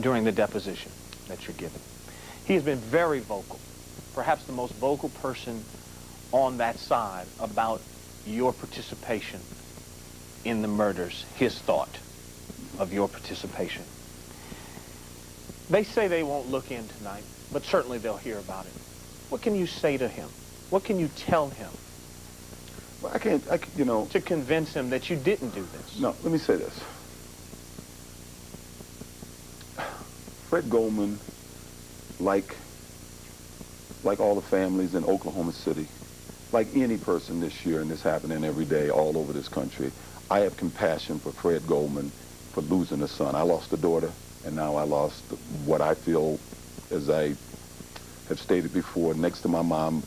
during the deposition that you're giving. He has been very vocal, perhaps the most vocal person on that side about your participation in the murders, his thought of your participation. They say they won't look in tonight, but certainly they'll hear about it. What can you say to him? What can you tell him? Well, I can't, you know. To convince him that you didn't do this. No, let me say this. Fred Goldman, like all the families in Oklahoma City, like any person this year, and this happening every day all over this country, I have compassion for Fred Goldman for losing a son. I lost a daughter, and now I lost what I feel, as I have stated before, next to my mom,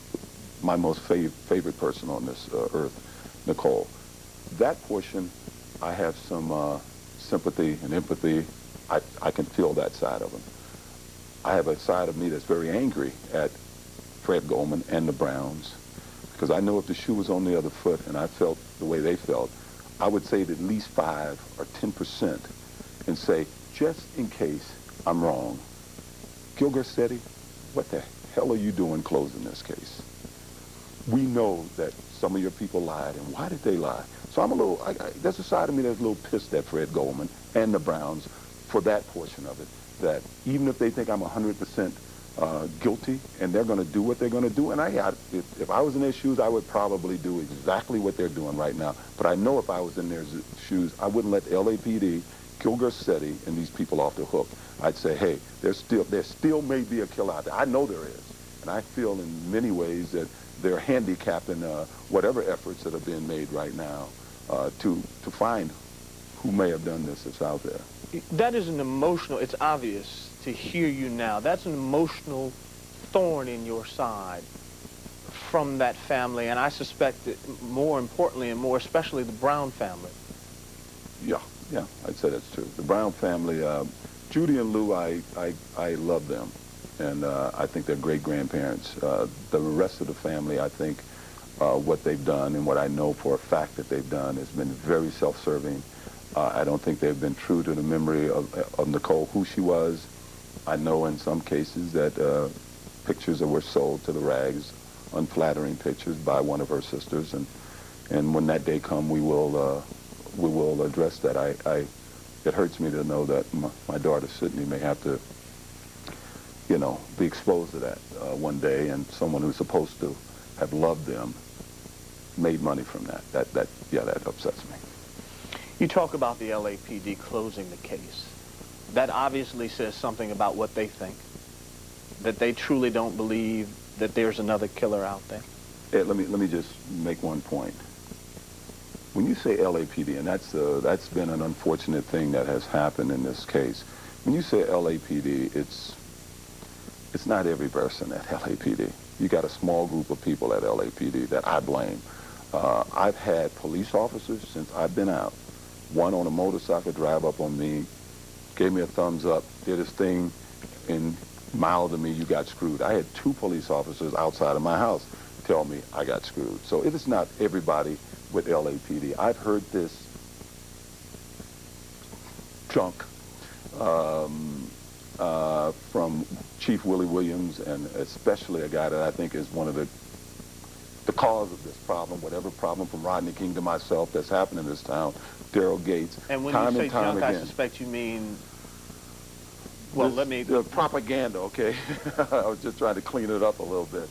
my most favorite person on this earth, Nicole. That portion, I have some sympathy and empathy. I can feel that side of him. I have a side of me that's very angry at Fred Goldman and the Browns, because I know if the shoe was on the other foot and I felt the way they felt, I would save at least 5 or 10% and say, just in case I'm wrong, Gil Garcetti, what the hell are you doing closing this case? We know that some of your people lied, and why did they lie? So I'm a little, there's a side of me that's a little pissed at Fred Goldman and the Browns for that portion of it, that even if they think I'm 100% guilty and they're going to do what they're going to do, and if I was in their shoes, I would probably do exactly what they're doing right now. But I know if I was in their shoes, I wouldn't let LAPD, Gil Garcetti, and these people off the hook. I'd say, hey, there still may be a killer out there. I know there is. And I feel in many ways that they're handicapping whatever efforts that are being made right now to find who may have done this that's out there. That is an emotional, it's obvious to hear you now, that's an emotional thorn in your side from that family, and I suspect that more importantly and more especially the Brown family. Yeah, I'd say that's true. The Brown family, Judy and Lou, I love them, and I think they're great grandparents. The rest of the family, I think what they've done and what I know for a fact that they've done has been very self-serving. I don't think they've been true to the memory of Nicole, who she was. I know in some cases that pictures that were sold to the rags, unflattering pictures by one of her sisters, and when that day comes, we will address that. It hurts me to know that my daughter Sydney may have to, you know, be exposed to that one day, and someone who's supposed to have loved them made money from that. That upsets me. You talk about the LAPD closing the case. That obviously says something about what they think, that they truly don't believe that there's another killer out there. Yeah, let me just make one point. When you say LAPD, and that's been an unfortunate thing that has happened in this case. When you say LAPD, it's not every person at LAPD. You got a small group of people at LAPD that I blame. I've had police officers since I've been out. One on a motorcycle drive up on me, gave me a thumbs up, did his thing, and mouthed to me, you got screwed. I had 2 police officers outside of my house tell me I got screwed. So it is not everybody with LAPD. I've heard this junk from Chief Willie Williams, and especially a guy that I think is one of the cause of this problem, whatever problem from Rodney King to myself that's happened in this town, Daryl Gates. And when time you say and time junk, again, I suspect you mean, well, let me... propaganda, okay? I was just trying to clean it up a little bit.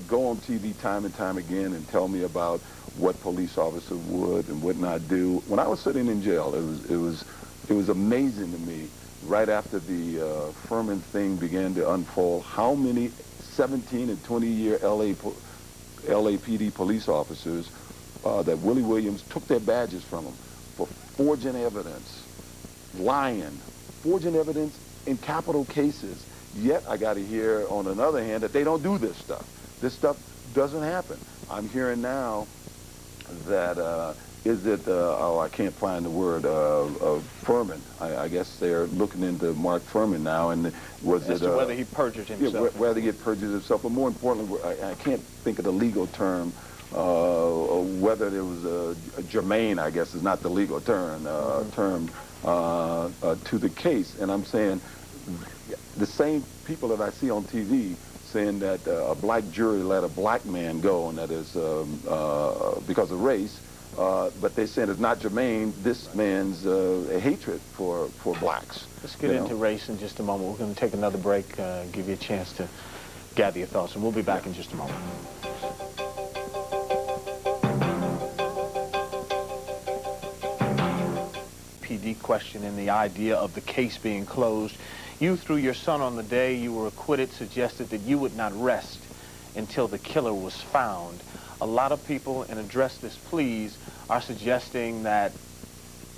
Go on TV time and time again and tell me about what police officers would and would not do. When I was sitting in jail, it was amazing to me, right after the Furman thing began to unfold, how many 17 and 20-year LAPD police officers that Willie Williams took their badges from them for forging evidence, lying, forging evidence in capital cases. Yet I got to hear, on another hand, that they don't do this stuff. This stuff doesn't happen. I'm hearing now that, I can't find the word, Furman. I guess they're looking into Mark Furman now, and As to whether he perjured himself. Yeah, whether he perjured himself, but more importantly, I can't think of the legal term, whether there was a germane, I guess is not the legal term, to the case. And I'm saying, the same people that I see on TV saying that a black jury let a black man go, and that is because of race, but they're saying it's not germane, this man's hatred for blacks. Let's get into race in just a moment. We're going to take another break, give you a chance to gather your thoughts, and we'll be back in just a moment. PD question and the idea of the case being closed. You, through your son on the day you were acquitted, suggested that you would not rest until the killer was found. A lot of people, in Address This Please, are suggesting that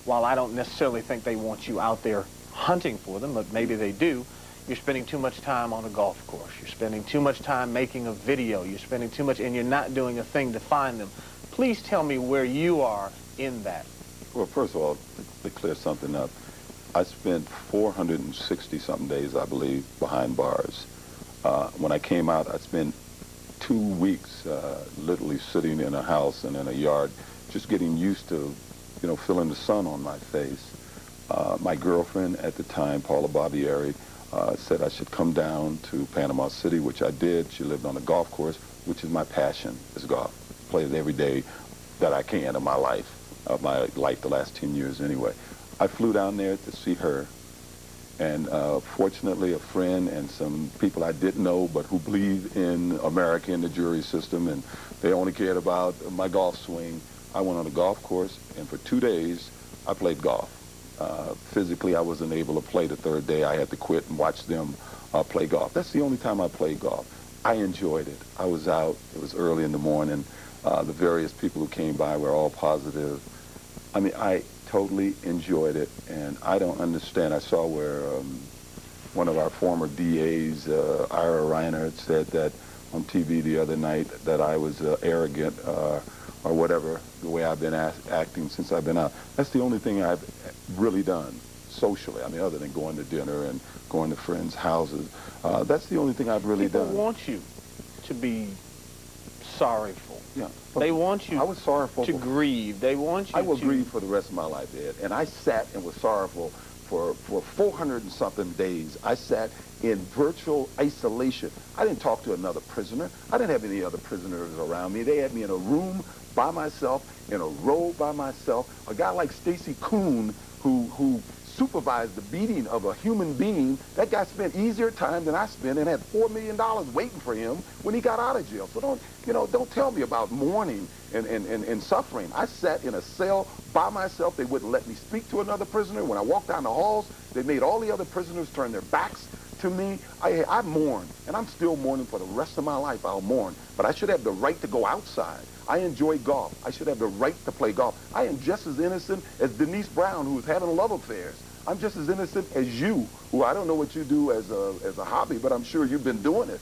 while I don't necessarily think they want you out there hunting for them, but maybe they do, you're spending too much time on a golf course. You're spending too much time making a video. You're spending too much, and you're not doing a thing to find them. Please tell me where you are in that. Well, first of all, to clear something up, I spent 460-something days, I believe, behind bars. When I came out, I spent 2 weeks literally sitting in a house and in a yard, just getting used to, feeling the sun on my face. My girlfriend at the time, Paula Barbieri, said I should come down to Panama City, which I did. She lived on a golf course, which is my passion, is golf. Play it every day that I can of my life the last 10 years anyway. I flew down there to see her, and fortunately a friend and some people I didn't know but who believe in America and the jury system, and they only cared about my golf swing. I went on a golf course, and for 2 days I played golf. Physically, I wasn't able to play the third day. I had to quit and watch them play golf. That's the only time I played golf. I enjoyed it. I was out. It was early in the morning. The various people who came by were all positive. I mean, I totally enjoyed it, and I don't understand. I saw where one of our former DAs, Ira Reiner, said that on TV the other night that I was arrogant or whatever, the way I've been acting since I've been out. That's the only thing I've really done socially. I mean, other than going to dinner and going to friends' houses. That's the only thing I've really done. People want you to be sorrowful. Yeah. They want you I was sorrowful to grieve. They want you I will to... grieve for the rest of my life, Ed. And I sat and was sorrowful for 400 and something days. I sat in virtual isolation. I didn't talk to another prisoner. I didn't have any other prisoners around me. They had me in a room by myself, in a row by myself. A guy like Stacy Kuhn, who supervised the beating of a human being, that guy spent easier time than I spent and had $4 million waiting for him when he got out of jail. So don't tell me about mourning and suffering. I sat in a cell by myself. They wouldn't let me speak to another prisoner. When I walked down the halls, they made all the other prisoners turn their backs to me. I mourn, and I'm still mourning for the rest of my life. I'll mourn, but I should have the right to go outside. I enjoy golf. I should have the right to play golf. I am just as innocent as Denise Brown, who was having love affairs. I'm just as innocent as you, who I don't know what you do as a hobby, but I'm sure you've been doing it.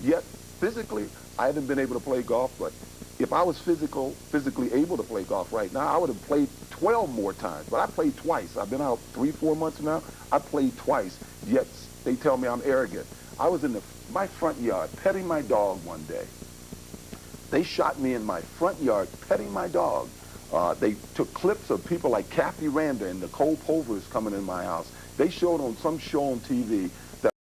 Yet, physically, I haven't been able to play golf, but if I was physically able to play golf right now, I would have played 12 more times. But I played twice. I've been out 3-4 months now. I played twice, yet they tell me I'm arrogant. I was in my front yard petting my dog one day. They shot me in my front yard petting my dog. They took clips of people like Kathy Randa and Nicole Povers coming in my house. They showed on some show on TV